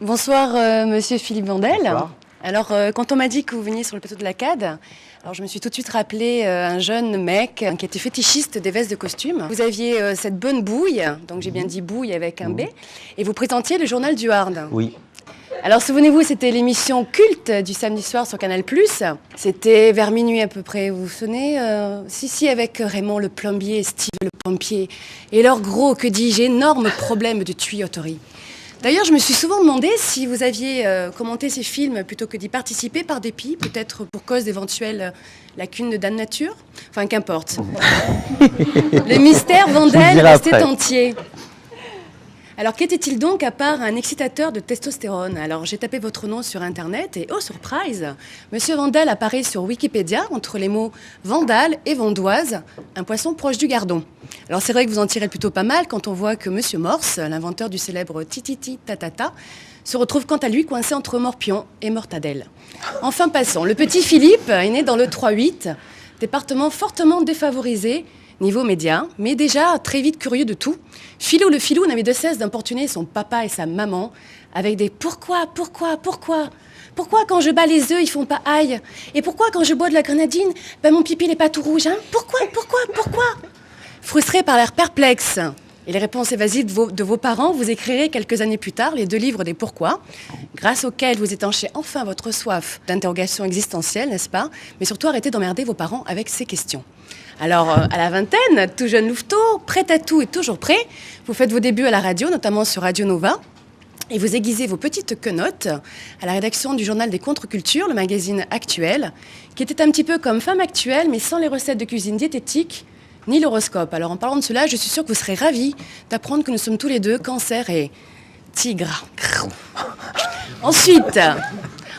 Bonsoir, monsieur Philippe Vandel. Bonsoir. Alors, quand on m'a dit que vous veniez sur le plateau de la CAD, alors je me suis tout de suite rappelé un jeune mec qui était fétichiste des vestes de costume. Vous aviez cette bonne bouille, donc j'ai bien dit bouille avec un B, et vous présentiez le journal du Hard. Oui. Alors, souvenez-vous, c'était l'émission culte du samedi soir sur Canal+. C'était vers minuit à peu près, vous vous souvenez Si, avec Raymond le plombier et Steve le pompier, et leur gros, que dis-je, énorme problème de tuyauterie. D'ailleurs, je me suis souvent demandé si vous aviez commenté ces films plutôt que d'y participer par dépit, peut-être pour cause d'éventuelles lacunes de Dame Nature. Enfin, qu'importe. Le mystère Vandel restait entier. Alors, qu'était-il donc à part un excitateur de testostérone? Alors, j'ai tapé votre nom sur Internet et, oh surprise, Monsieur Vandel apparaît sur Wikipédia entre les mots Vandal et Vandoise, un poisson proche du gardon. Alors, c'est vrai que vous en tirez plutôt pas mal quand on voit que Monsieur Morse, l'inventeur du célèbre Tititi Tatata, se retrouve quant à lui coincé entre Morpion et Mortadelle. Enfin, passons. Le petit Philippe est né dans le 3-8, département fortement défavorisé, niveau média, mais déjà très vite curieux de tout. Philou le filou n'avait de cesse d'importuner son papa et sa maman avec des pourquoi quand je bats les œufs, ils font pas aïe? Et pourquoi quand je bois de la grenadine, mon pipi n'est pas tout rouge, hein? Pourquoi? Frustré par l'air perplexe et les réponses évasives de vos parents, vous écrirez quelques années plus tard les 2 livres des pourquoi, grâce auxquels vous étanchez enfin votre soif d'interrogation existentielle, n'est-ce pas? Mais surtout arrêtez d'emmerder vos parents avec ces questions. Alors, à la vingtaine, tout jeune louveteau, prêt à tout et toujours prêt, vous faites vos débuts à la radio, notamment sur Radio Nova, et vous aiguisez vos petites quenottes à la rédaction du journal des contre-cultures, le magazine Actuel, qui était un petit peu comme Femme Actuelle, mais sans les recettes de cuisine diététique, ni l'horoscope. Alors, en parlant de cela, je suis sûre que vous serez ravis d'apprendre que nous sommes tous les deux cancer et tigre. Ensuite,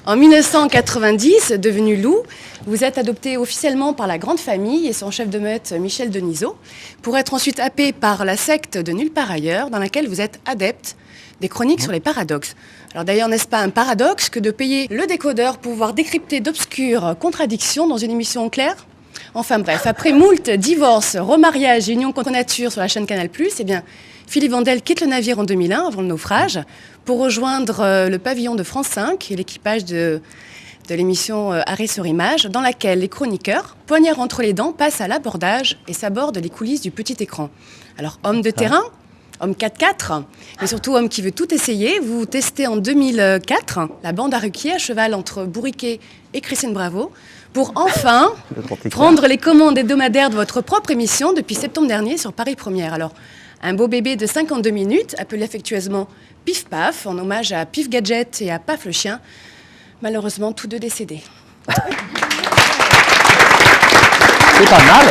en 1990, devenu loup, vous êtes adopté officiellement par la grande famille et son chef de meute Michel Denisot, pour être ensuite happé par la secte de Nulle part ailleurs, dans laquelle vous êtes adepte des chroniques sur les paradoxes. Alors d'ailleurs, n'est-ce pas un paradoxe que de payer le décodeur pour pouvoir décrypter d'obscures contradictions dans une émission claire? Enfin bref, après moult divorces, remariages et unions contre nature sur la chaîne Canal+, eh bien, Philippe Vandel quitte le navire en 2001, avant le naufrage, pour rejoindre le pavillon de France 5 et l'équipage de l'émission Arrêt sur image, dans laquelle les chroniqueurs, poignards entre les dents, passent à l'abordage et s'abordent les coulisses du petit écran. Alors, homme de terrain, homme 4x4, mais surtout homme qui veut tout essayer, vous testez en 2004 la bande à Ruquier à cheval entre Bourriquet et Christine Bravo, pour enfin prendre les commandes hebdomadaires de votre propre émission depuis septembre dernier sur Paris Première. Alors, un beau bébé de 52 minutes, appelé affectueusement Pif Paf, en hommage à Pif Gadget et à Paf le chien, malheureusement tous deux décédés. C'est pas mal.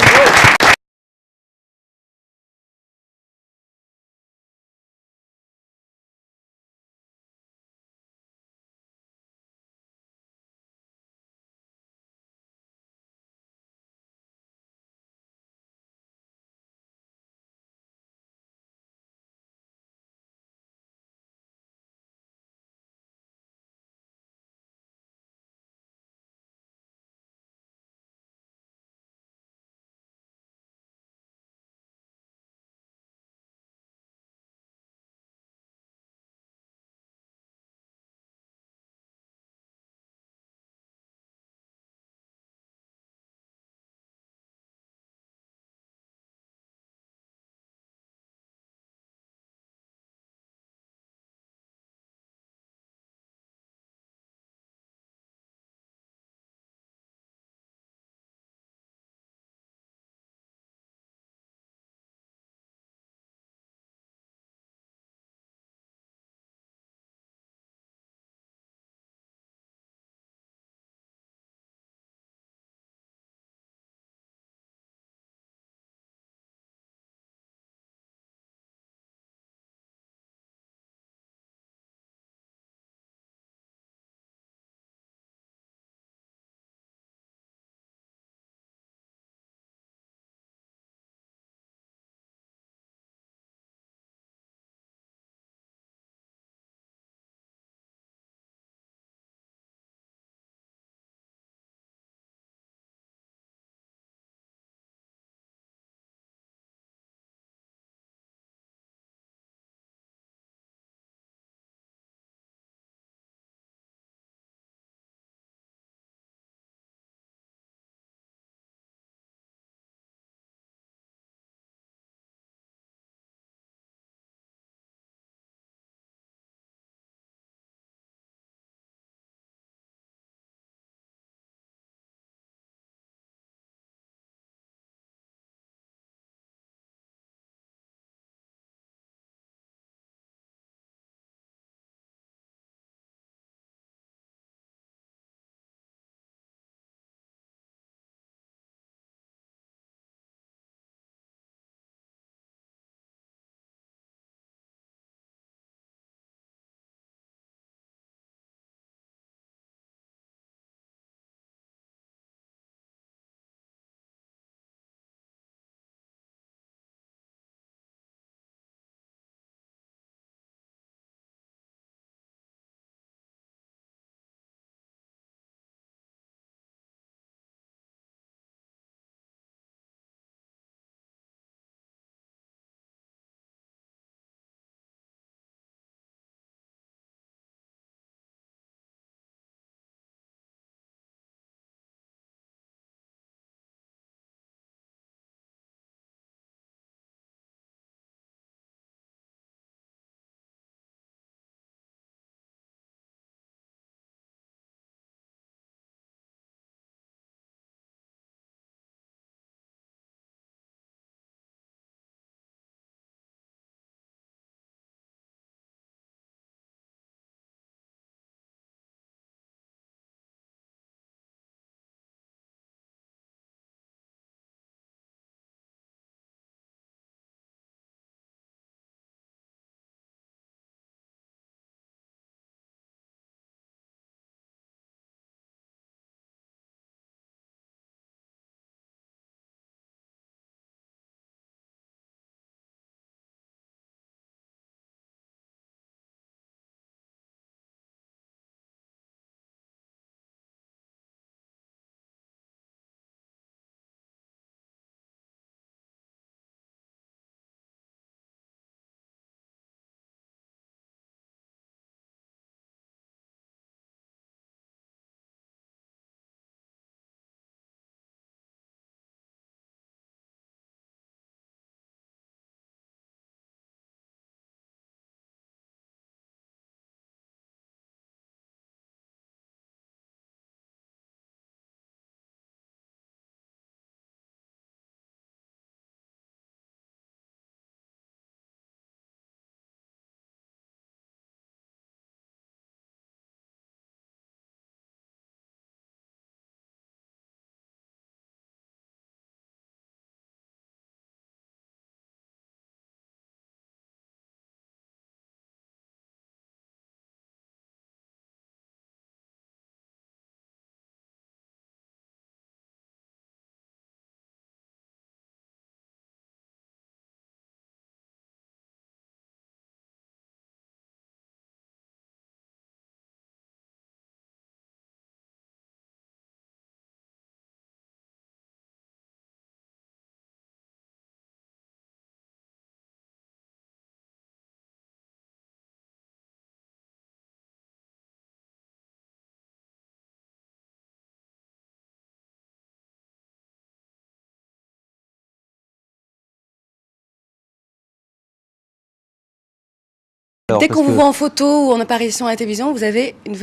Dès parce qu'on vous que- voit en photo ou en apparition à la télévision, vous avez une veste